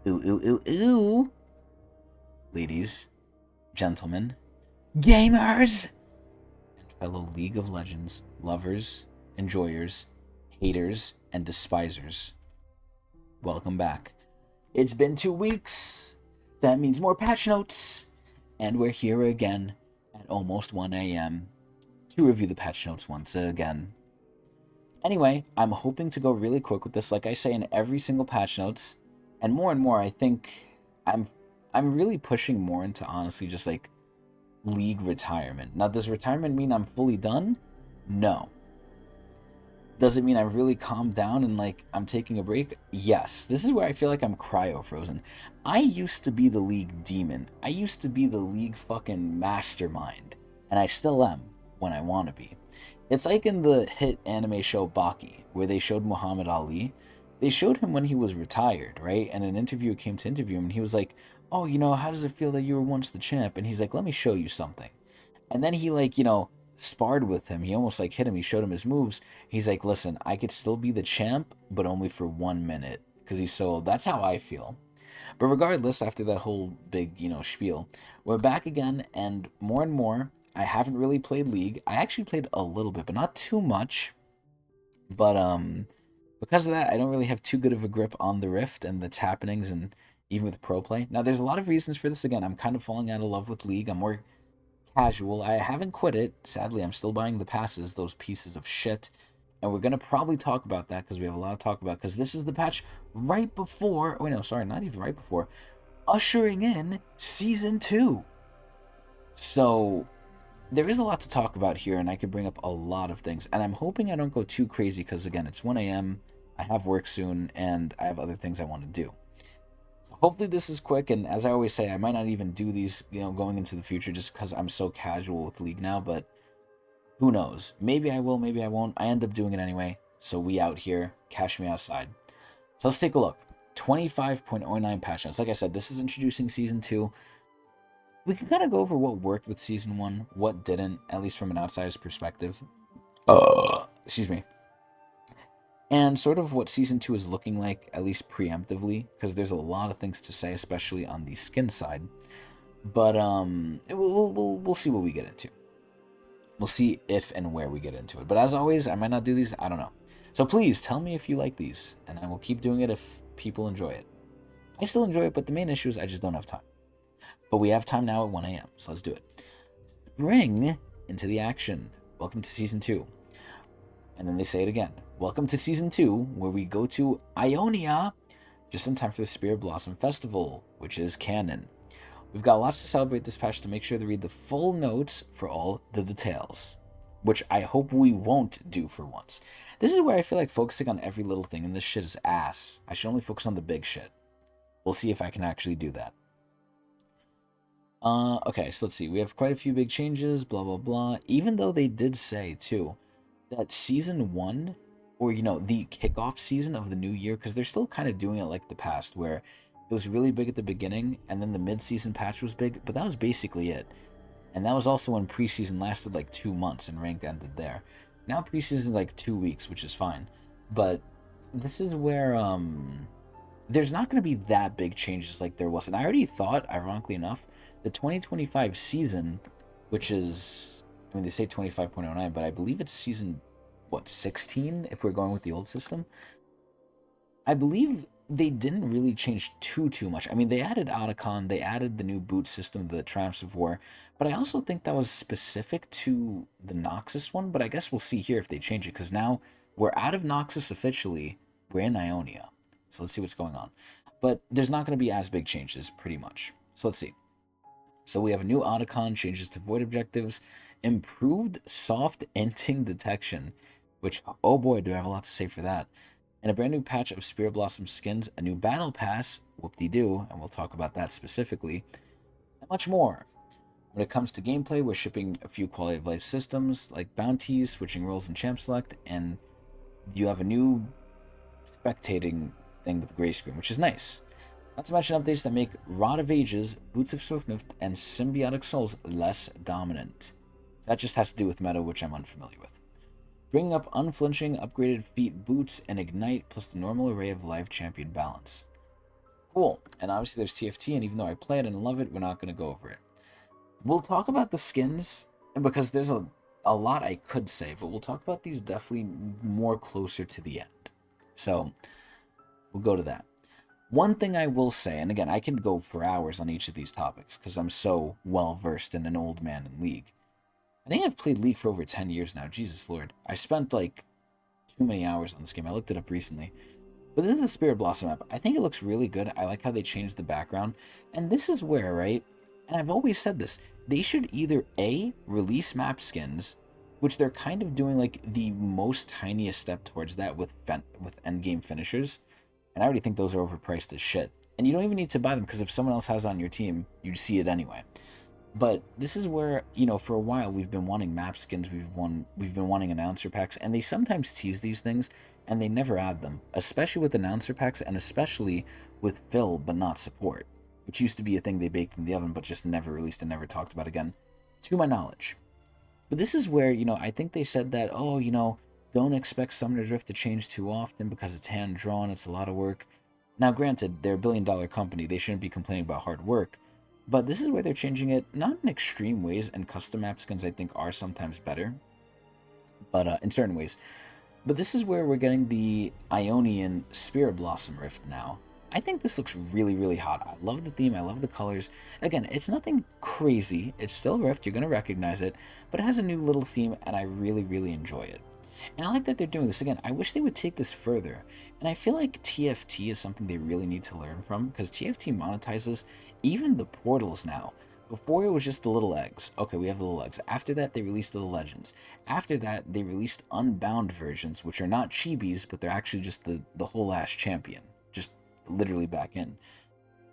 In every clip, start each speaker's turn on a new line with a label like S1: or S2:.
S1: Ooh, ooh, ooh, ooh. Ladies, gentlemen, gamers, and fellow League of Legends lovers, enjoyers, haters, and despisers. Welcome back. It's been 2 weeks. That means more patch notes. And we're here again at almost 1 a.m. to review the patch notes once again. Anyway, I'm hoping to go really quick with this, like I say in every single patch notes. And more, I think I'm I'm really pushing more into honestly just like league retirement. Now, does retirement mean I'm fully done? No. Does it mean I've really calmed down and like I'm taking a break? Yes. This is where I feel like I'm cryo frozen. I used to be the league demon. I used to be the league fucking mastermind. And I still am when I want to be. It's like in the hit anime show Baki, where they showed Muhammad Ali. They showed him when he was retired, right? And an interviewer came to interview him and he was like, "Oh, how does it feel that you were once the champ?" And he's like, "Let me show you something." And then he like, sparred with him. He almost like hit him. He showed him his moves. He's like, "Listen, I could still be the champ, but only for 1 minute." Because he's so old. That's how I feel. But regardless, after that whole big, spiel, we're back again, and more. I haven't really played League. I actually played a little bit, but not too much. But because of that, I don't really have too good of a grip on the Rift and its happenings, and even with pro play. Now, there's a lot of reasons for this. Again, I'm kind of falling out of love with League. I'm more casual. I haven't quit it. Sadly, I'm still buying the passes, those pieces of shit. And we're going to probably talk about that because we have a lot to talk about. Because this is the patch right before. Oh, no, sorry, not even right before. Ushering in Season 2. So, there is a lot to talk about here, and I could bring up a lot of things. And I'm hoping I don't go too crazy because, again, it's 1 a.m. I have work soon, and I have other things I want to do. So hopefully this is quick, and as I always say, I might not even do these, going into the future just because I'm so casual with League now, but who knows? Maybe I will, maybe I won't. I end up doing it anyway, so we out here. Cash me outside. So let's take a look. 25.09 patch notes. Like I said, this is introducing Season 2. We can kind of go over what worked with Season 1, what didn't, at least from an outsider's perspective. Excuse me. And sort of what Season 2 is looking like, at least preemptively, because there's a lot of things to say, especially on the skin side. But we'll see what we get into. We'll see if and where we get into it. But as always, I might not do these. I don't know. So please tell me if you like these, and I will keep doing it if people enjoy it. I still enjoy it, but the main issue is I just don't have time. But we have time now at 1 a.m., so let's do it. Spring into the action. Welcome to Season 2. And then they say it again. Welcome to Season 2, where we go to Ionia just in time for the Spirit Blossom Festival, which is canon. We've got lots to celebrate this patch, to make sure to read the full notes for all the details, which I hope we won't do for once. This is where I feel like focusing on every little thing in this shit is ass. I should only focus on the big shit. We'll see if I can actually do that. Okay, so let's see. We have quite a few big changes, blah, blah, blah. Even though they did say, too, that Season 1, or, the kickoff season of the new year, because they're still kind of doing it like the past, where it was really big at the beginning, and then the mid-season patch was big, but that was basically it. And that was also when preseason lasted like 2 months and ranked ended there. Now preseason like 2 weeks, which is fine. But this is where there's not going to be that big changes like there was. And I already thought, ironically enough, the 2025 season, which is, I mean, they say 25.09, but I believe it's season, 16 if we're going with the old system. I believe they didn't really change too much. I mean, they added Otacon, they added the new boot system, the Triumphs of War, but I also think that was specific to the Noxus one, but I guess we'll see here if they change it, because now we're out of Noxus officially, we're in Ionia. So let's see what's going on. But there's not going to be as big changes, pretty much. So let's see. So we have a new Otacon, changes to void objectives, improved soft inting detection, which, oh boy, do I have a lot to say for that, and a brand new patch of Spirit Blossom skins, a new battle pass, whoop-de-doo, and we'll talk about that specifically, and much more. When it comes to gameplay, we're shipping a few quality of life systems, like bounties, switching roles in champ select, and you have a new spectating thing with gray screen, which is nice. Not to mention updates that make Rod of Ages, Boots of Swiftness, and Symbiotic Souls less dominant. So that just has to do with meta, which I'm unfamiliar with. Bringing up unflinching, upgraded feet boots and ignite, plus the normal array of live champion balance. Cool. And obviously there's TFT, and even though I play it and love it, we're not going to go over it. We'll talk about the skins, and because there's a lot I could say, but we'll talk about these definitely more closer to the end. So we'll go to that. One thing I will say, and again, I can go for hours on each of these topics because I'm so well versed in an old man in League. I think I've played League for over 10 years now. Jesus Lord. I spent like too many hours on this game. I looked it up recently. But this is the Spirit Blossom map. I think it looks really good. I like how they changed the background. And this is where, right? And I've always said this. They should either A, release map skins, which they're kind of doing like the most tiniest step towards that with endgame finishers. And I already think those are overpriced as shit. And you don't even need to buy them because if someone else has on your team, you'd see it anyway. But this is where, for a while we've been wanting map skins, we've been wanting announcer packs, and they sometimes tease these things and they never add them, especially with announcer packs and especially with fill but not support, which used to be a thing they baked in the oven but just never released and never talked about again, to my knowledge. But this is where, I think they said that, oh, don't expect Summoner's Rift to change too often because it's hand drawn, it's a lot of work. Now, granted, they're a $1 billion company, they shouldn't be complaining about hard work, but this is where they're changing it, not in extreme ways, and custom map skins I think are sometimes better, but in certain ways. But this is where we're getting the Ionian Spirit Blossom Rift now. I think this looks really, really hot. I love the theme, I love the colors. Again, it's nothing crazy, it's still Rift, you're going to recognize it, but it has a new little theme, and I really, really enjoy it. And I like that they're doing this. Again, I wish they would take this further. And I feel like TFT is something they really need to learn from, because TFT monetizes even the portals now. Before it was just the little eggs. Okay, we have the little eggs. After that, they released the legends. After that, they released unbound versions, which are not chibis, but they're actually just the whole ass champion. Just literally back in.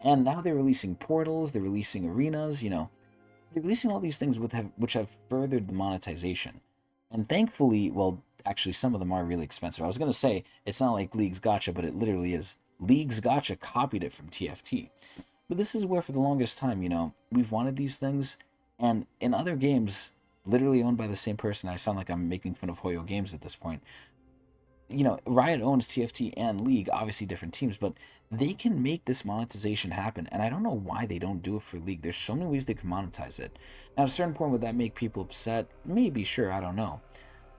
S1: And now they're releasing portals, they're releasing arenas, they're releasing all these things which have furthered the monetization. And thankfully, well, actually, some of them are really expensive. I was going to say, it's not like League's Gacha, but it literally is. League's Gacha copied it from TFT. But this is where, for the longest time, we've wanted these things. And in other games, literally owned by the same person, I sound like I'm making fun of Hoyo Games at this point. Riot owns TFT and League, obviously different teams, but they can make this monetization happen. And I don't know why they don't do it for League. There's so many ways they can monetize it. Now, at a certain point, would that make people upset? Maybe, sure, I don't know.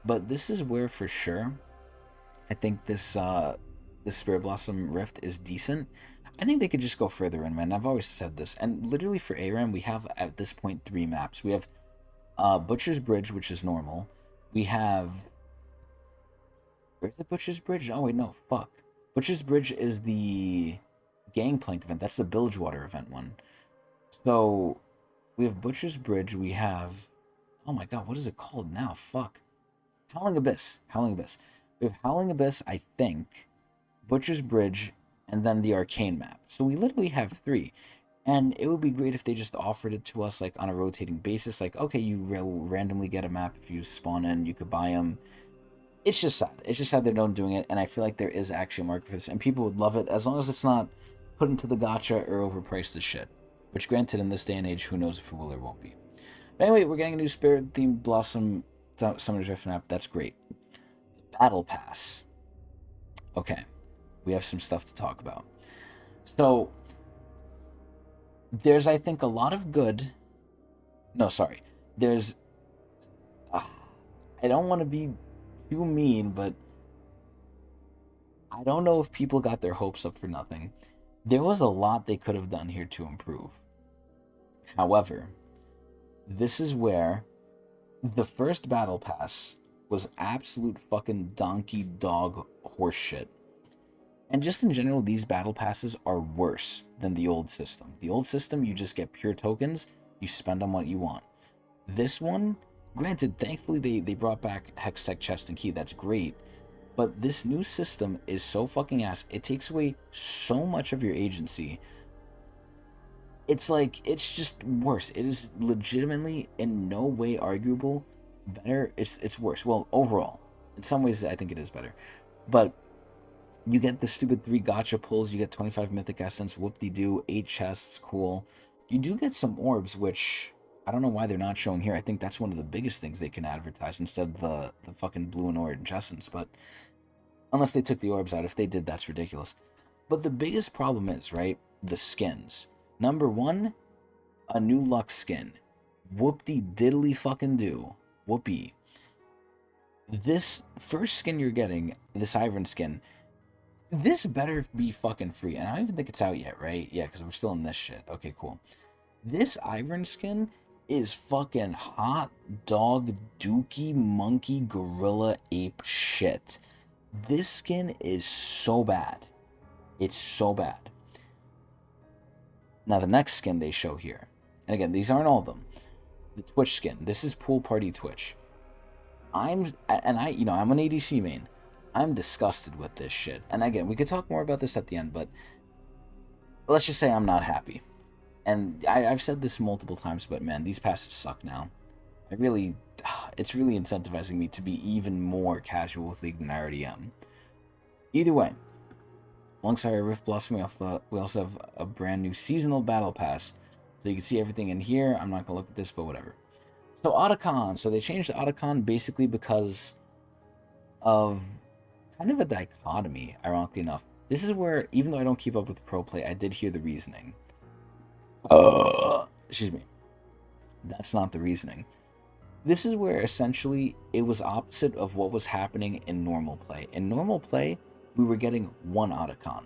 S1: But this is where, for sure, I think this Spirit Blossom Rift is decent. I think they could just go further in, man. I've always said this. And literally for ARAM, we have, at this point, 3 maps. We have Butcher's Bridge, which is normal. We have... Where's it, Butcher's Bridge? Oh, wait, no, fuck. Butcher's Bridge is the Gangplank event. That's the Bilgewater event one. So, we have Butcher's Bridge. We have... Oh my god, what is it called now? Fuck. Howling Abyss. Howling Abyss. We have Howling Abyss, I think, Butcher's Bridge, and then the Arcane map. So we literally have 3. And it would be great if they just offered it to us like on a rotating basis. Like, okay, you randomly get a map if you spawn in, you could buy them. It's just sad. It's just sad they're not doing it. And I feel like there is actually a market for this. And people would love it as long as it's not put into the gacha or overpriced as shit. Which, granted, in this day and age, who knows if it will or won't be. But anyway, we're getting a new Spirit-themed Blossom Summoner's Rift map. That's great. Battle Pass. Okay. We have some stuff to talk about. So, there's, I think, a lot of good... No, sorry. There's... I don't want to be too mean, but... I don't know if people got their hopes up for nothing. There was a lot they could have done here to improve. However, this is where the first Battle Pass was absolute fucking donkey dog horseshit. And just in general, these Battle Passes are worse than the old system. The old system, you just get pure tokens, you spend on what you want. This one, granted, thankfully they brought back Hextech Chest and Key, that's great. But this new system is so fucking ass. It takes away so much of your agency. It's like, it's just worse. It is legitimately in no way arguable better. It's worse. Well, overall, in some ways I think it is better. But you get the stupid 3 gacha pulls, you get 25 mythic essence, whoop-de-doo, 8 chests, cool. You do get some orbs, which I don't know why they're not showing here. I think that's one of the biggest things they can advertise instead of the fucking blue and orange essence, but unless they took the orbs out. If they did, that's ridiculous. But the biggest problem is, right, the skins. Number 1, a new Lux skin. Whoopty diddly fucking do. Whoopee. This first skin you're getting, this Iron skin, this better be fucking free. And I don't even think it's out yet, right? Yeah, because we're still in this shit. Okay, cool. This Iron skin is fucking hot dog dookie monkey gorilla ape shit. This skin is so bad. It's so bad. Now the next skin they show here, and again, these aren't all of them. The Twitch skin. This is Pool Party Twitch. I'm an ADC main. I'm disgusted with this shit. And again, we could talk more about this at the end, but let's just say I'm not happy. And I've said this multiple times, but man, these passes suck now. It's really incentivizing me to be even more casual with League than I already am. Either way, alongside our Rift Blossom, we also have a brand new seasonal battle pass. So you can see everything in here. I'm not going to look at this, but whatever. So Otacon. So they changed the Otacon basically because of kind of a dichotomy, ironically enough. This is where, even though I don't keep up with pro play, I did hear the reasoning. Excuse me. That's not the reasoning. This is where essentially it was opposite of what was happening in normal play. In normal play, we were getting one Otacon.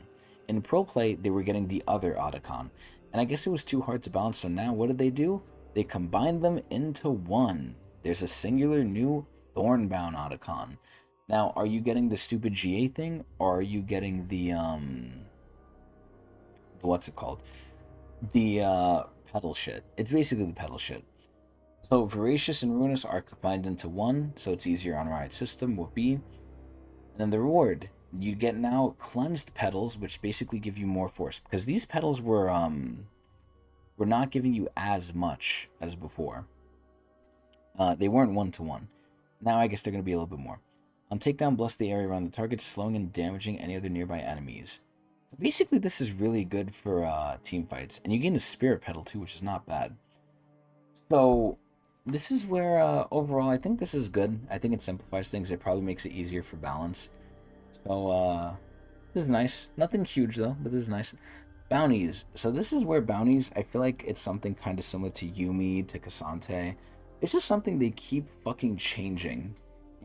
S1: In pro play, they were getting the other Otacon. And I guess it was too hard to balance, so now what did they do? They combined them into one. There's a singular new Thornbound Otacon. Now, are you getting the stupid GA thing, or are you getting the what's it called? The pedal shit. It's basically the pedal shit. So Voracious and Ruinous are combined into one, so it's easier on Riot system, whoopee. And then the reward. You get now cleansed petals, which basically give you more force. Because these petals were not giving you as much as before. They weren't 1-to-1. Now I guess they're going to be a little bit more. On takedown, bless the area around the target, slowing and damaging any other nearby enemies. So basically, this is really good for team fights. And you gain a spirit petal too, which is not bad. So this is where, overall, I think this is good. I think it simplifies things. It probably makes it easier for balance. So, this is nice. Nothing huge, though, but this is nice. Bounties. So this is where bounties, I feel like it's something kind of similar to Yumi, to Cassante. It's just something they keep fucking changing.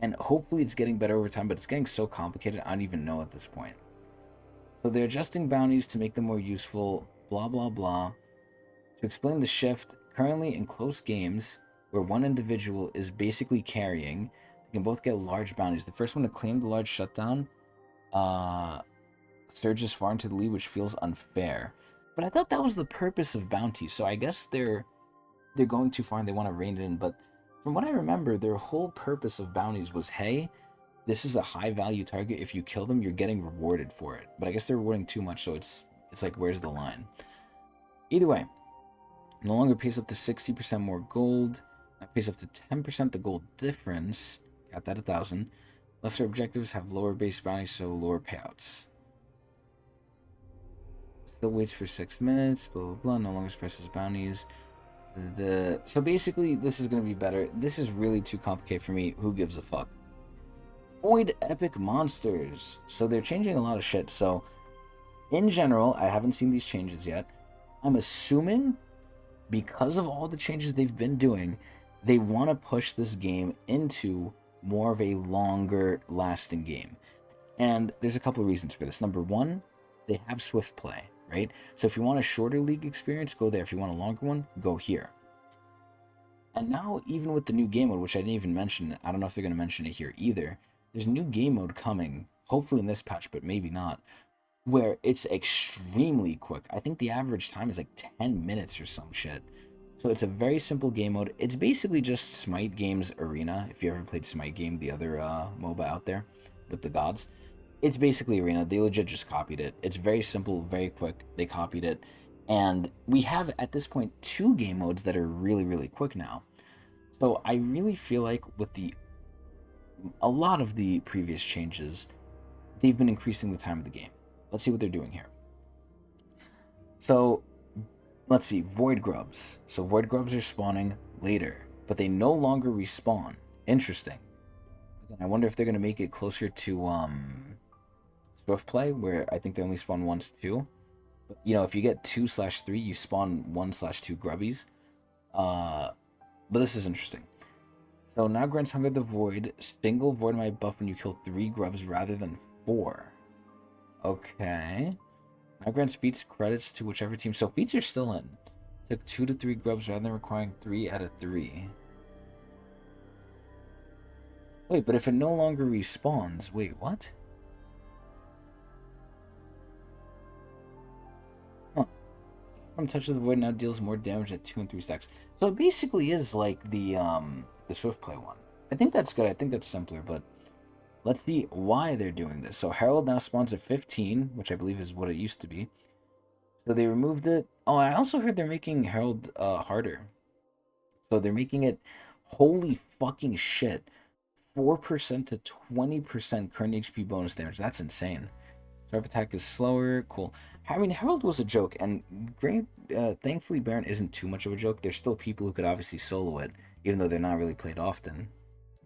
S1: And hopefully it's getting better over time, but it's getting so complicated, I don't even know at this point. So they're adjusting bounties to make them more useful, blah, blah, blah. To explain the shift, currently in close games, where one individual is basically carrying, they can both get large bounties. The first one to claim the large shutdown surges far into the lead, which feels unfair. But I thought that was the purpose of bounties, so I guess they're going too far and they want to rein it in. But from what I remember, their whole purpose of bounties was, hey, this is a high value target. If you kill them, you're getting rewarded for it. But I guess they're rewarding too much, so it's like, where's the line? Either way, no longer pays up to 60% more gold. Now pays up to 10% the gold difference. Got that 1,000. Lesser objectives have lower base bounties, so lower payouts. Still waits for 6 minutes, blah, blah, blah. No longer presses bounties. So basically, this is going to be better. This is really too complicated for me. Who gives a fuck? Void Epic Monsters. So they're changing a lot of shit. So, in general, I haven't seen these changes yet. I'm assuming, because of all the changes they've been doing, they want to push this game into more of a longer lasting game. And there's a couple of reasons for this. Number one, they have Swift Play, right? So if you want a shorter league experience, go there. If you want a longer one, go here. And now, even with the new game mode, which I didn't even mention, I don't know if they're going to mention it here either, there's a new game mode coming, hopefully in this patch, but maybe not, where it's extremely quick. I think the average time is like 10 minutes or some shit. So it's a very simple game mode. It's basically just Smite Games Arena. If you ever played Smite Game, the other MOBA out there with the gods. It's basically Arena. They legit just copied it. It's very simple, very quick. They copied it. And we have, at this point, 2 game modes that are really, really quick now. So I really feel like with a lot of the previous changes, they've been increasing the time of the game. Let's see what they're doing here. So, let's see. Void Grubs. So Void Grubs are spawning later, but they no longer respawn. Interesting. I wonder if they're going to make it closer to Swift Play, where I think they only spawn once too. You know, if you get 2/3, you spawn 1/2 grubbies. But this is interesting. So now grants Hunger the Void. Single Void might buff when you kill 3 grubs rather than 4. Okay. Now grants feats credits to whichever team. So feats are still in. Took 2 to 3 grubs rather than requiring 3 out of 3. Wait, but if it no longer respawns, wait, what? Huh. From Touch of the Void now deals more damage at 2 and 3 stacks. So it basically is like the Swift Play one. I think that's good. I think that's simpler, but let's see why they're doing this. So Herald now spawns at 15, which I believe is what it used to be. So they removed it. Oh, I also heard they're making Herald harder. So they're making it, holy fucking shit, 4% to 20% current HP bonus damage. That's insane. Sharp attack is slower. Cool. I mean, Herald was a joke, and great. Thankfully, Baron isn't too much of a joke. There's still people who could obviously solo it, even though they're not really played often.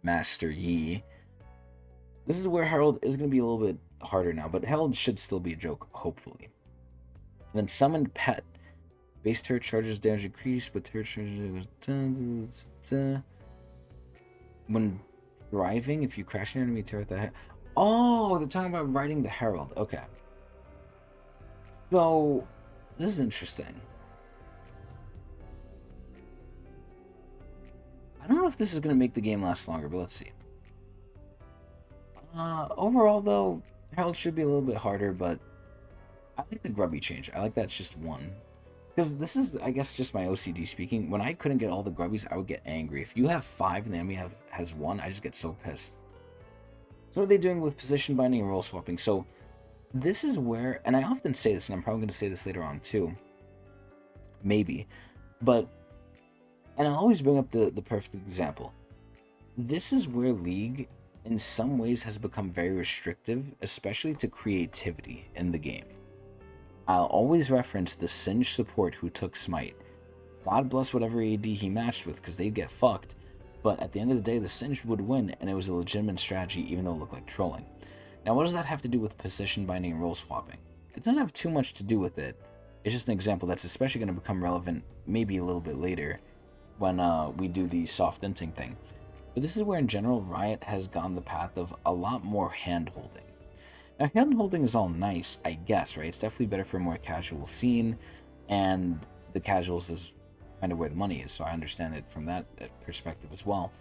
S1: Master Yi. This is where Herald is going to be a little bit harder now, but Herald should still be a joke, hopefully. And then Summoned Pet. Base turret charges damage increase, but turret charges goes. When driving, if you crash an enemy turret that. Oh, they're talking about riding the Herald. Okay. So, this is interesting. I don't know if this is going to make the game last longer, but let's see. Overall, though, Herald should be a little bit harder, but I like the grubby change. I like that it's just 1. Because this is, I guess, just my OCD speaking. When I couldn't get all the grubbies, I would get angry. If you have 5 and the enemy has 1, I just get so pissed. So what are they doing with position binding and role swapping? So this is where, and I often say this, and I'm probably going to say this later on too. Maybe. But, and I'll always bring up the perfect example. This is where League, in some ways, has become very restrictive, especially to creativity in the game. I'll always reference the Singe support who took Smite. God bless whatever AD he matched with, because they'd get fucked. But at the end of the day, the Singe would win, and it was a legitimate strategy, even though it looked like trolling. Now, what does that have to do with position binding and role swapping? It doesn't have too much to do with it. It's just an example that's especially going to become relevant maybe a little bit later when we do the soft inting thing. But this is where, in general, Riot has gone the path of a lot more hand-holding. Now, hand-holding is all nice, I guess, right? It's definitely better for a more casual scene, and the casuals is kind of where the money is, so I understand it from that perspective as well.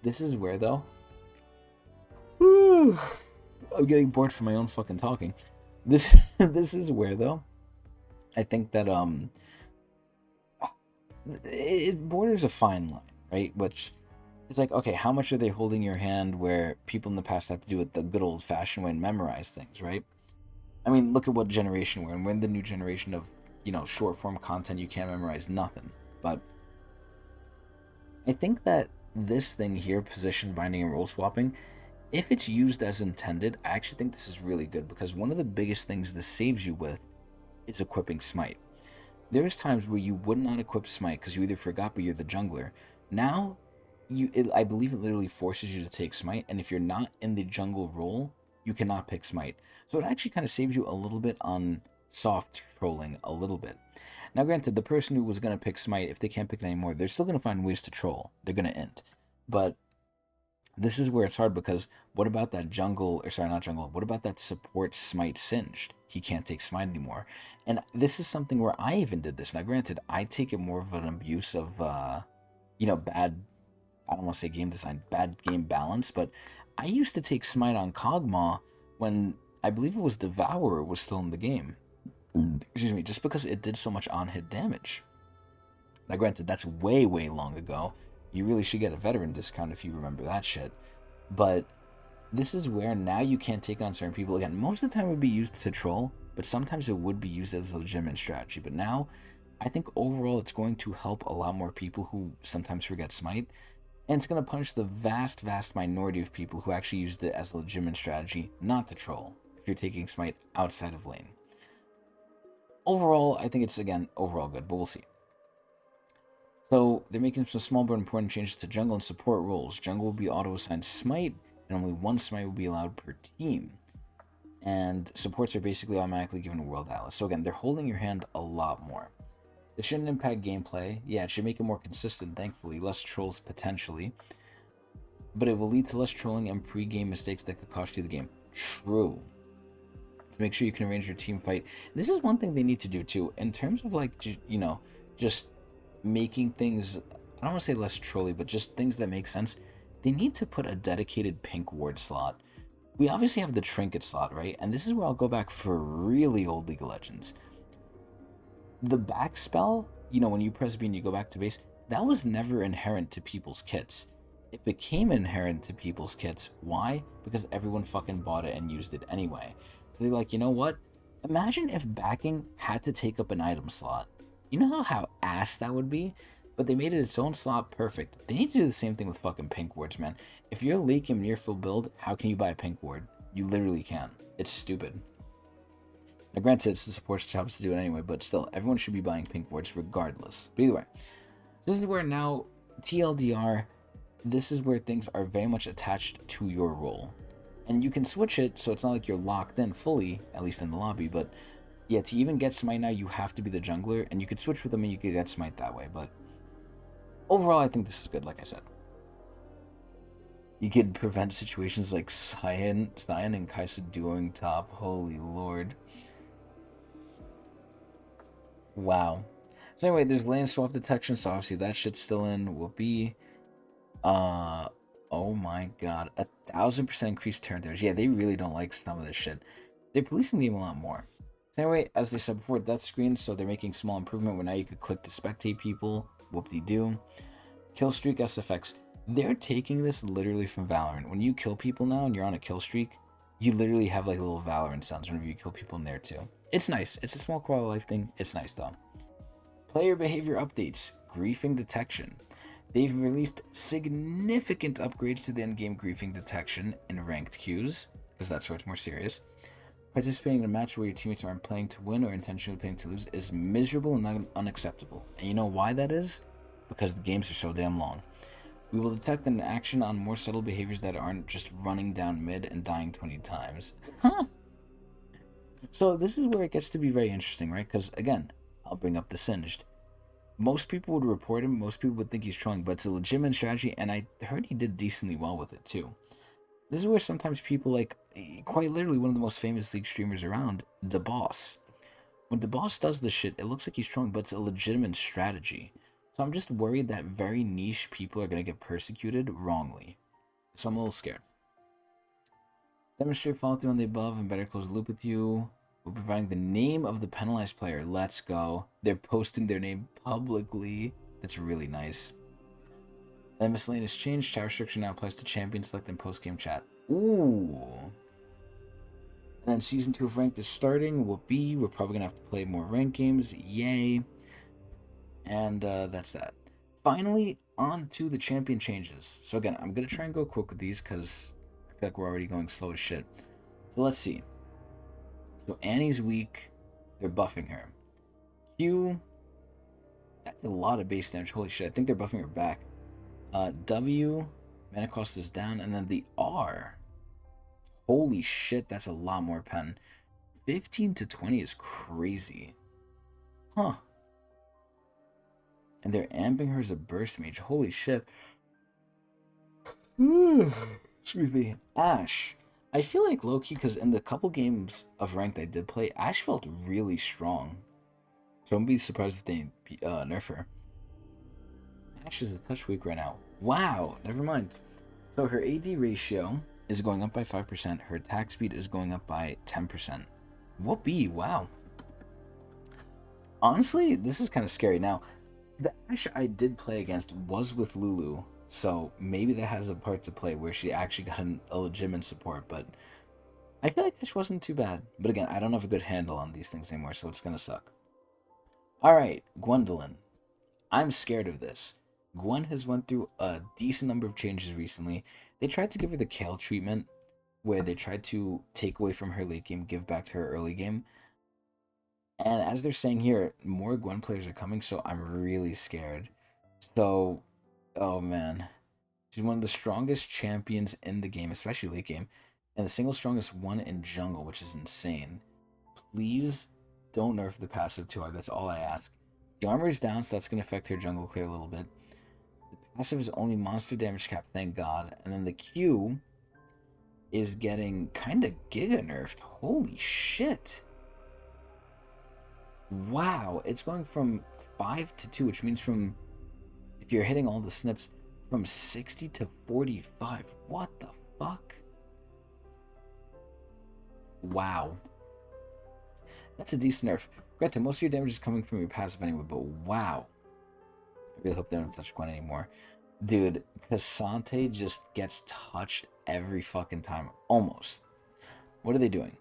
S1: This is where, though... I'm getting bored from my own fucking talking. This is where, though, I think that it borders a fine line, right? Which it's like, okay, how much are they holding your hand where people in the past have to do it the good old-fashioned way and memorize things, right? I mean, look at what generation we're in. We're in the new generation of, short-form content. You can't memorize nothing. But I think that this thing here, position binding and role swapping, if it's used as intended, I actually think this is really good, because one of the biggest things this saves you with is equipping Smite. There's times where you would not equip Smite because you either forgot, but you're the jungler. Now, I believe it literally forces you to take Smite, and if you're not in the jungle role, you cannot pick Smite. So it actually kind of saves you a little bit on soft trolling, a little bit. Now, granted, the person who was going to pick Smite, if they can't pick it anymore, they're still going to find ways to troll. They're going to int. But this is where it's hard, because what about that jungle, or sorry, not jungle, what about that support Smite Singed? He can't take Smite anymore. And this is something where I even did this. Now, granted, I take it more of an abuse of, bad, I don't want to say game design, bad game balance, but I used to take Smite on Kog'Maw when I believe it was Devourer was still in the game. Excuse me, just because it did so much on-hit damage. Now, granted, that's way, way long ago. You really should get a veteran discount if you remember that shit. But this is where now you can't take on certain people. Again, most of the time it would be used to troll, but sometimes it would be used as a legitimate strategy. But now, I think overall it's going to help a lot more people who sometimes forget Smite. And it's going to punish the vast, vast minority of people who actually used it as a legitimate strategy, not to troll, if you're taking Smite outside of lane. Overall, I think it's, again, overall good, but we'll see. So, they're making some small but important changes to jungle and support roles. Jungle will be auto-assigned Smite, and only one Smite will be allowed per team. and supports are basically automatically given a World Atlas. So again, they're holding your hand a lot more. It shouldn't impact gameplay. Yeah, it should make it more consistent, thankfully. Less trolls potentially. But it will lead to less trolling and pre-game mistakes that could cost you the game. True. To make sure you can arrange your team fight. This is one thing they need to do too. In terms of like, just making things, I don't want to say less trolly, but just things that make sense. They need to put a dedicated pink ward slot. We obviously have the trinket slot, right? And this is where I'll go back for really old League of Legends. The back spell, when you press B and you go back to base, that was never inherent to people's kits. It became inherent to people's kits. Why? Because everyone fucking bought it and used it anyway. So they're like, you know what? Imagine if backing had to take up an item slot. You know how ass that would be? But they made it its own slot perfect. They need to do the same thing with fucking pink wards, man. If you're a leak and near full build, how can you buy a pink ward? You literally can't. It's stupid. Now, granted, it's the support's jobs to do it anyway, but still, everyone should be buying pink wards regardless. But either way, this is where now, TLDR, this is where things are very much attached to your role. And you can switch it, so it's not like you're locked in fully, at least in the lobby, but yeah, to even get smite now, you have to be the jungler, and you could switch with them and you could get smite that way, but overall, I think this is good, like I said. You could prevent situations like Cyan and Kaisa duoing top. Holy lord. Wow. So anyway, there's lane swap detection, so obviously that shit's still in. Whoopee. Oh my god. 1,000% increased turn damage. Yeah, they really don't like some of this shit. They're policing the game a lot more. So anyway, as they said before, death screen, so they're making small improvement where now you could click to spectate people. Whoop-de-doo. Kill streak SFX. They're taking this literally from Valorant. When you kill people now and you're on a kill streak, you literally have like little Valorant sounds whenever you kill people in there too. It's nice. It's a small quality of life thing. It's nice though. Player behavior updates. Griefing detection. They've released significant upgrades to the endgame griefing detection in ranked queues, because that's where it's more serious. Participating in a match where your teammates aren't playing to win or intentionally playing to lose is miserable and unacceptable. And you know why that is? Because the games are so damn long. We will detect an action on more subtle behaviors that aren't just running down mid and dying 20 times. Huh. So this is where it gets to be very interesting, right? Because again, I'll bring up the Singed. Most people would report him, most people would think he's trolling, but it's a legitimate strategy, and I heard he did decently well with it too. This is where sometimes people like, quite literally one of the most famous League streamers around, DeBoss. When DeBoss does this shit, it looks like he's trolling, but it's a legitimate strategy. So I'm just worried that very niche people are going to get persecuted wrongly. So I'm a little scared. Demonstrate follow through on the above and better close the loop with you. We're providing the name of the penalized player. Let's go. They're posting their name publicly. That's really nice. And miscellaneous change. Chat restriction now applies to champion select and post-game chat. Ooh. And then Season 2 of Ranked is starting. Whoopee. We're probably going to have to play more ranked games. Yay. And that's that. Finally, on to the champion changes. So again, I'm going to try and go quick with these because I feel like we're already going slow as shit. So let's see. So Annie's weak. They're buffing her. Q. That's a lot of base damage. Holy shit. I think they're buffing her back. W. Mana cost is down. And then the R. Holy shit. That's a lot more pen. 15 to 20 is crazy. Huh. And they're amping her as a burst mage. Holy shit. Excuse me. Ashe. I feel like low-key, because in the couple games of ranked I did play, Ashe felt really strong. So I'm be surprised if they nerf her. Ashe is a touch weak right now. Wow, never mind. So her AD ratio is going up by 5%. Her attack speed is going up by 10%. Whoopee, wow. Honestly, this is kind of scary. Now, the Ashe I did play against was with Lulu. So maybe that has a part to play where she actually got a legitimate support, but I feel like Ashe wasn't too bad. But again, I don't have a good handle on these things anymore, so it's gonna suck. Alright, Gwendolyn. I'm scared of this. Gwen has went through a decent number of changes recently. They tried to give her the Kale treatment, where they tried to take away from her late game, give back to her early game. And as they're saying here, more Gwen players are coming, so I'm really scared. So, oh man. She's one of the strongest champions in the game, especially late game. and the single strongest one in jungle, which is insane. Please don't nerf the passive too hard. That's all I ask. The armor is down, so that's going to affect her jungle clear a little bit. The passive is only monster damage cap, thank God. And then the Q is getting kind of giga nerfed. Holy shit. Wow, it's going from 5 to 2, which means from, if you're hitting all the snips, from 60 to 45. What the fuck? Wow. That's a decent nerf. Granted, most of your damage is coming from your passive anyway, but wow. I really hope they don't touch Gwen anymore. Dude, Cassante just gets touched every fucking time. Almost. What are they doing?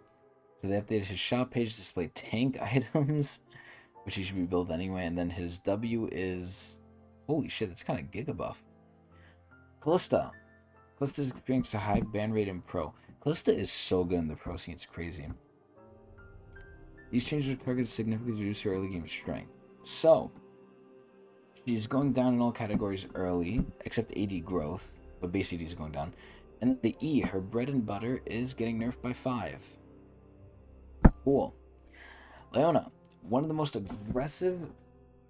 S1: So they updated his shop page to display tank items, which he should be built anyway, and then his W is... Holy shit, it's kind of giga buff. Callista. Callista's experienced a high ban rate in Pro. Callista is so good in the Pro scene, it's crazy. These changes are targeted to significantly reduce her early game strength. So, she's going down in all categories early, except AD growth, but base AD is going down. And the E, her bread and butter, is getting nerfed by 5. Cool. Leona, one of the most aggressive,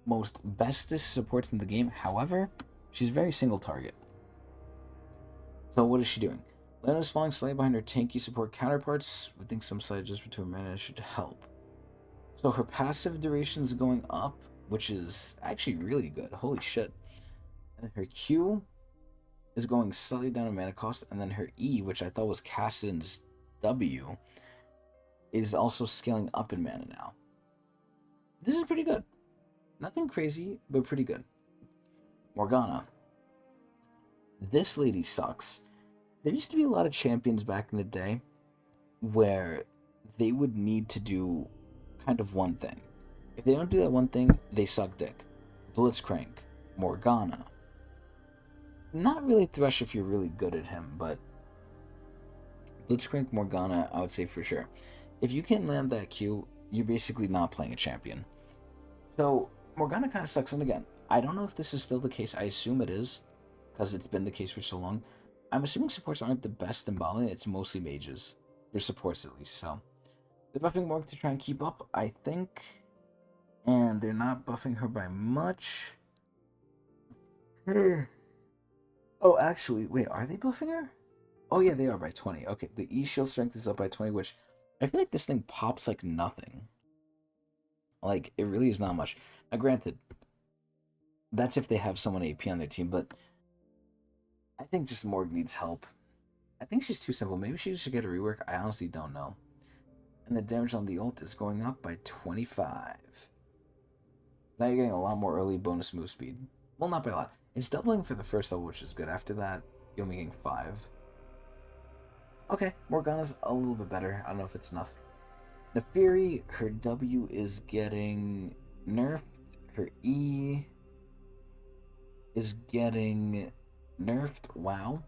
S1: most bestest supports in the game. However, she's very single target. So what is she doing? Leona's falling slightly behind her tanky support counterparts. I think some slight adjustment to her mana should help. So her passive duration is going up, which is actually really good. Holy shit. And her Q is going slightly down in mana cost, and then her E, which I thought was Kassadin's W, is also scaling up in mana now. This is pretty good. Nothing crazy, but pretty good. Morgana. This lady sucks. There used to be a lot of champions back in the day where they would need to do kind of one thing. If they don't do that one thing, they suck dick. Blitzcrank, Morgana. Not really Thresh if you're really good at him, but Blitzcrank, Morgana, I would say for sure. If you can't land that Q, you're basically not playing a champion. So, Morgana kind of sucks. And again, I don't know if this is still the case. I assume it is, because it's been the case for so long. I'm assuming supports aren't the best in Bali. It's mostly mages. They're supports at least, so they're buffing Morg to try and keep up, I think. And they're not buffing her by much. Oh, actually, wait, are they buffing her? Oh yeah, they are by 20. Okay, the E shield strength is up by 20, which I feel like this thing pops like nothing. Like, it really is not much. Now, granted, that's if they have someone AP on their team, but I think just Morg needs help. I think she's too simple. Maybe she should get a rework. I honestly don't know. And the damage on the ult is going up by 25. Now you're getting a lot more early bonus move speed. Well, not by a lot. It's doubling for the first level, which is good. After that, you'll be getting 5. Okay, Morgana's a little bit better. I don't know if it's enough. Neferi, her W is getting nerfed. Her E is getting nerfed. Wow.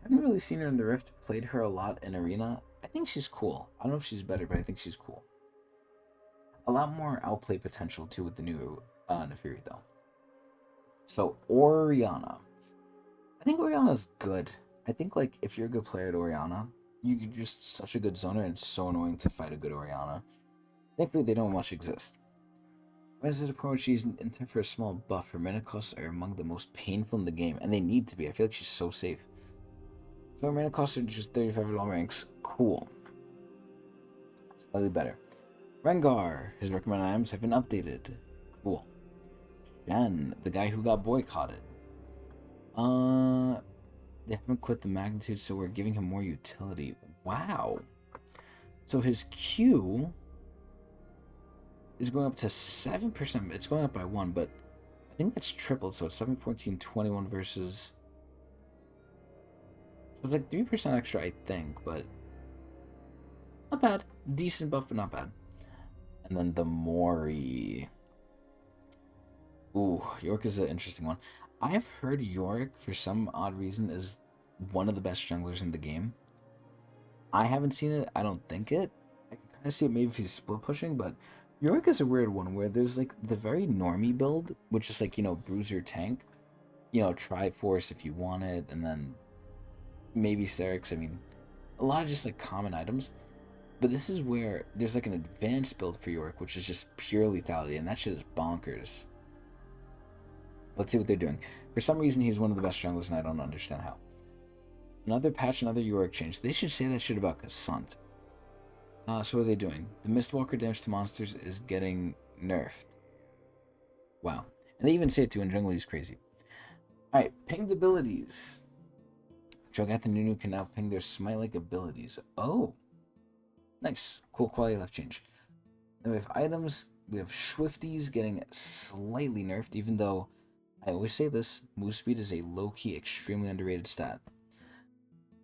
S1: Haven't really seen her in the Rift. Played her a lot in Arena. I think she's cool. I don't know if she's better, but I think she's cool. A lot more outplay potential too with the new Neferi though. So Orianna. I think Orianna's good. I think like if you're a good player at Orianna, you're just such a good zoner and it's so annoying to fight a good Orianna. Thankfully they don't much exist. When is it a point she's intent for a small buff? Her mana costs are among the most painful in the game, and they need to be. I feel like she's so safe. So her mana costs are just 35 at all ranks. Cool. Slightly better. Rengar. His recommended items have been updated. Cool. Shen, the guy who got boycotted. They haven't quit the magnitude, so we're giving him more utility. Wow. So his Q is going up to 7%. It's going up by 1, but I think that's tripled, so it's 7, 14, 21 versus... So it's like 3% extra, I think, but... Not bad. Decent buff, but not bad. And then the Mori. Ooh, York is an interesting one. I've heard Yorick, for some odd reason, is one of the best junglers in the game. I haven't seen it. I don't think it. I can kind of see it maybe if he's split pushing, but Yorick is a weird one where there's like the very normie build, which is like, you know, bruiser tank. You know, Triforce if you want it, and then maybe Serix. I mean, a lot of just like common items. But this is where there's like an advanced build for York, which is just pure lethality, and that shit is bonkers. Let's see what they're doing. For some reason, he's one of the best junglers, and I don't understand how. Another patch, another York change. They should say that shit about Cassant. So what are they doing? The Mistwalker damage to monsters is getting nerfed. Wow. And they even say it too in jungle, he's crazy. Alright, pinged abilities. Cho'Gath and Nunu can now ping their smite-like abilities. Oh. Nice. Cool quality life change. Then we have items. We have Swifties getting slightly nerfed, even though I always say this, move speed is a low-key, extremely underrated stat.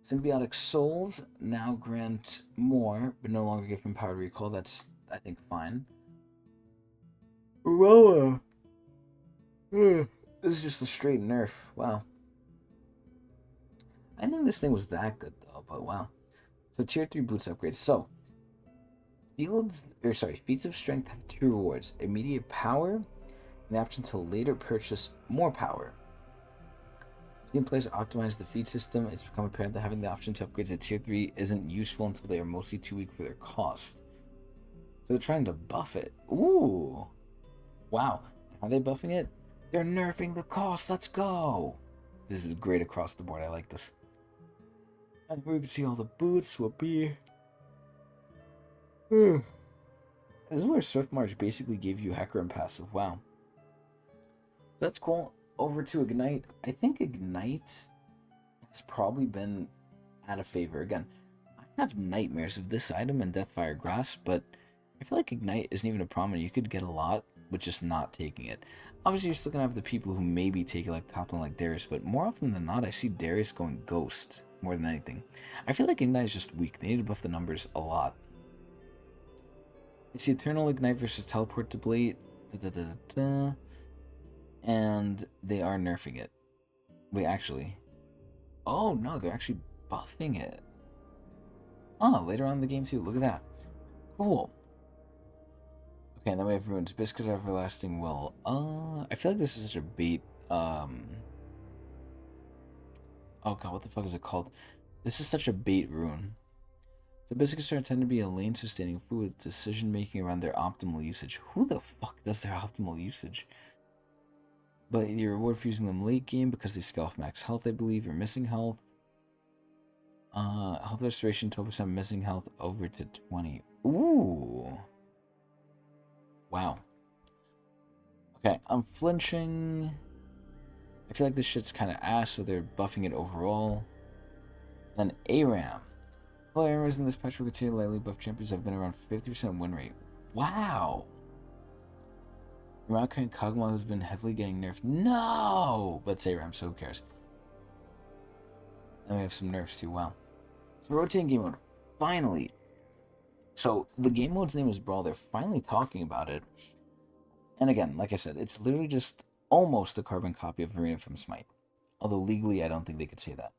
S1: Symbiotic Souls now grant more, but no longer give him power to recall. That's, I think, fine. Well, this is just a straight nerf. Wow. I didn't think this thing was that good, though, but wow. So, Tier 3 boots upgrades. So, feats of strength have 2 rewards. Immediate power, and the option to later purchase more power. Team players optimize the feat system. It's become apparent that having the option to upgrade to Tier 3 isn't useful until they are mostly too weak for their cost. So they're trying to buff it. Ooh. Wow. Are they buffing it? They're nerfing the cost. Let's go. This is great across the board. I like this. And we can see all the boots will be... This is where Swift March basically gave you Hecarim passive. Wow. That's cool. Over to Ignite. I think Ignite has probably been out of favor. Again, I have nightmares of this item and Deathfire Grass, but I feel like Ignite isn't even a problem. You could get a lot with just not taking it. Obviously, you're still going to have the people who maybe take it like top lane like Darius, but more often than not, I see Darius going Ghost more than anything. I feel like Ignite is just weak. They need to buff the numbers a lot. It's the Eternal Ignite versus Teleport to Blade. And they are nerfing it. Wait, actually. Oh, no, they're actually buffing it. Oh, later on in the game, too. Look at that. Cool. Okay, and then we have Runes. Biscuit of Everlasting Will. I feel like this is such a bait. Oh, God, what the fuck is it called? This is such a bait rune. The biscuits are intended to be a lane-sustaining food with decision-making around their optimal usage. Who the fuck does their optimal usage? But you reward for using them late game because they scale off max health, I believe. You're missing health. Health restoration, 12% missing health over to 20. Ooh. Wow. Okay, I'm flinching. I feel like this shit's kind of ass, so they're buffing it overall. Then ARAM. Well, ARAMs in this patch will consider lightly buff champions have been around 50% win rate. Wow. Maokai and Kog'Maw has been heavily getting nerfed. No! But it's ARAM, so who cares? And we have some nerfs too. Wow. So rotating game mode. Finally. So the game mode's name is Brawl. They're finally talking about it. And again, like I said, it's literally just almost a carbon copy of Arena from Smite. Although legally, I don't think they could say that.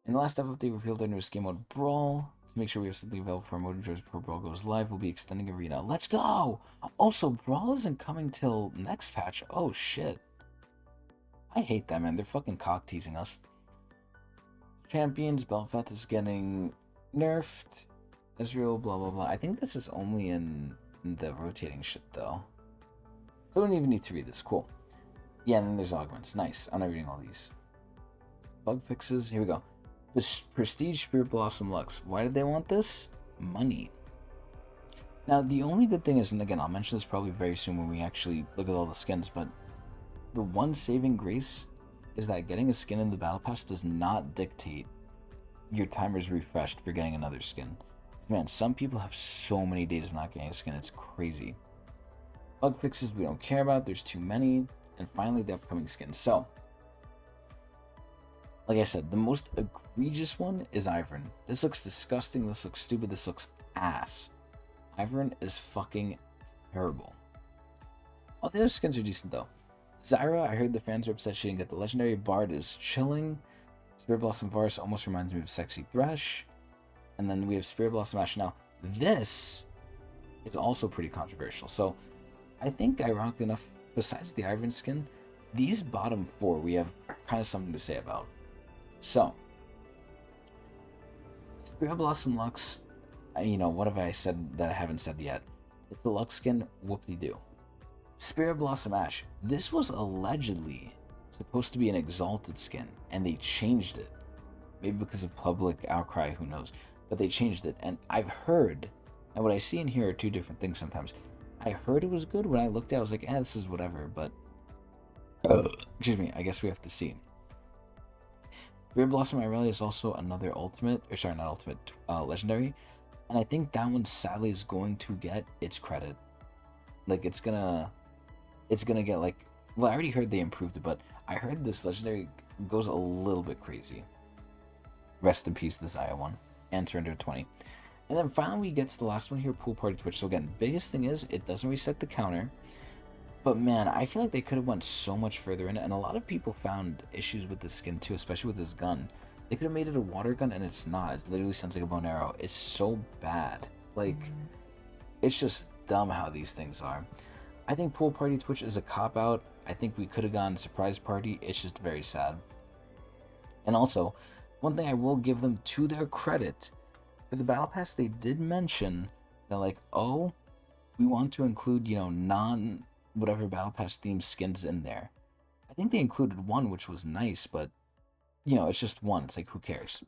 S1: In the last update, revealed their newest game mode, Brawl. To make sure we have something available for our mode enjoyers before Brawl goes live, we'll be extending Arena. Let's go! Also, Brawl isn't coming till next patch. Oh, shit. I hate that, man. They're fucking cock-teasing us. Champions, Bel'Veth is getting nerfed. Ezreal, blah, blah, blah. I think this is only in the rotating shit, though. So I don't even need to read this. Cool. Yeah, and then there's augments. Nice. I'm not reading all these. Bug fixes. Here we go. The Prestige Spirit Blossom Lux. Why did they want this? Money. Now, the only good thing is, and again, I'll mention this probably very soon when we actually look at all the skins, but the one saving grace is that getting a skin in the Battle Pass does not dictate your timer's refreshed for getting another skin. Man, some people have so many days of not getting a skin, it's crazy. Bug fixes we don't care about, there's too many. And finally, the upcoming skins. So, like I said, the most egregious one is Ivern. This looks disgusting, this looks stupid, this looks ass. Ivern is fucking terrible. All the other skins are decent though. Zyra, I heard the fans are upset she didn't get the legendary. Bard is chilling. Spirit Blossom Varus almost reminds me of Sexy Thresh. And then we have Spirit Blossom Ash. Now, this is also pretty controversial. So, I think, ironically enough, besides the Ivern skin, these bottom 4 we have kind of something to say about. So, Spirit Blossom Lux, what have I said that I haven't said yet? It's the Lux skin, whoop-de-doo. Spirit Blossom Ash. This was allegedly supposed to be an exalted skin, and they changed it. Maybe because of public outcry, who knows? But they changed it, and I've heard, and what I see in here are two different things sometimes. I heard it was good. When I looked at it, I was like, this is whatever, but excuse me, I guess we have to see. Spirit Blossom Irelia is also another ultimate, or sorry, not ultimate, legendary, and I think that one sadly is going to get its credit. Like, it's gonna get, like, well, I already heard they improved it, but I heard this legendary goes a little bit crazy. Rest in peace, the Zaya one, and Surrender 20. And then finally we get to the last one here, Pool Party Twitch. So again, biggest thing is it doesn't reset the counter, but man, I feel like they could have went so much further in it, and a lot of people found issues with the skin too, especially with this gun. They could have made it a water gun, and it's not. It literally sounds like a bow and arrow. It's so bad. Like, it's just dumb how these things are. I think Pool Party Twitch is a cop-out. I think we could have gone Surprise Party. It's just very sad. And also, one thing I will give them to their credit, for the Battle Pass, they did mention that, like, oh, we want to include, non-whatever Battle Pass themed skins in there. I think they included one, which was nice, but, it's just one. It's like, who cares?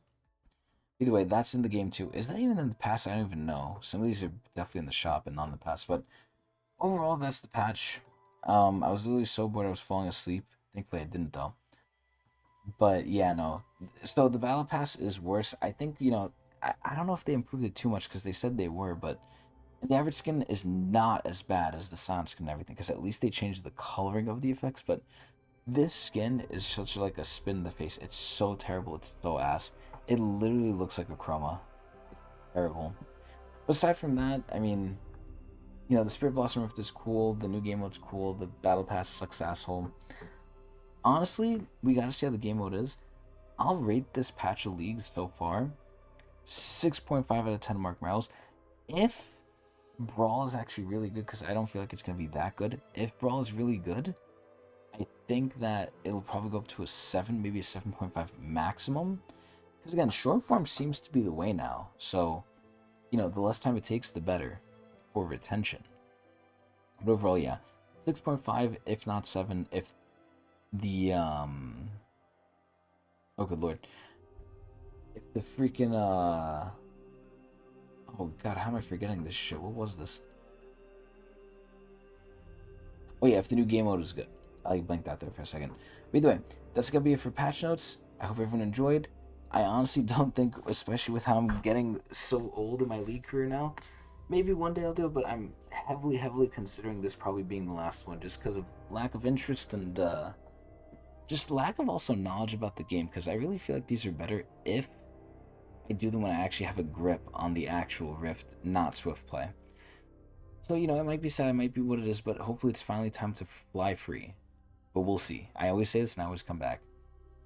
S1: Either way, that's in the game too. Is that even in the pass? I don't even know. Some of these are definitely in the shop and not in the pass, but overall, that's the patch. I was literally so bored I was falling asleep. Thankfully, I didn't, though. But, yeah, no. So, the Battle Pass is worse. I think, I don't know if they improved it too much, because they said they were, but the average skin is not as bad as the Silent skin and everything, because at least they changed the coloring of the effects, but this skin is such like a spin in the face. It's so terrible. It's so ass. It literally looks like a chroma. It's terrible. But aside from that, I mean, the Spirit Blossom Rift is cool. The new game mode's cool. The Battle Pass sucks asshole. Honestly, we gotta see how the game mode is. I'll rate this patch of League so far 6.5 out of 10 Mark Miles. If Brawl is actually really good, because I don't feel like it's going to be that good. If Brawl is really good, I think that it'll probably go up to a 7, maybe a 7.5 maximum. Because again, short form seems to be the way now. So, the less time it takes, the better for retention. But overall, yeah, 6.5, if not 7, if the, oh good lord. If the freaking, oh god, how am I forgetting this shit? What was this? Oh yeah, if the new game mode is good. I blanked out there for a second. But either way, that's gonna be it for patch notes. I hope everyone enjoyed. I honestly don't think, especially with how I'm getting so old in my League career now, maybe one day I'll do it, but I'm heavily considering this probably being the last one, just because of lack of interest and just lack of also knowledge about the game, because I really feel like these are better if I do them when I actually have a grip on the actual Rift, not Swift play. So, it might be sad, it might be what it is, but hopefully it's finally time to fly free. But we'll see. I always say this and I always come back.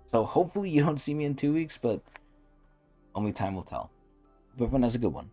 S1: So hopefully you don't see me in 2 weeks, but only time will tell. But everyone has a good one.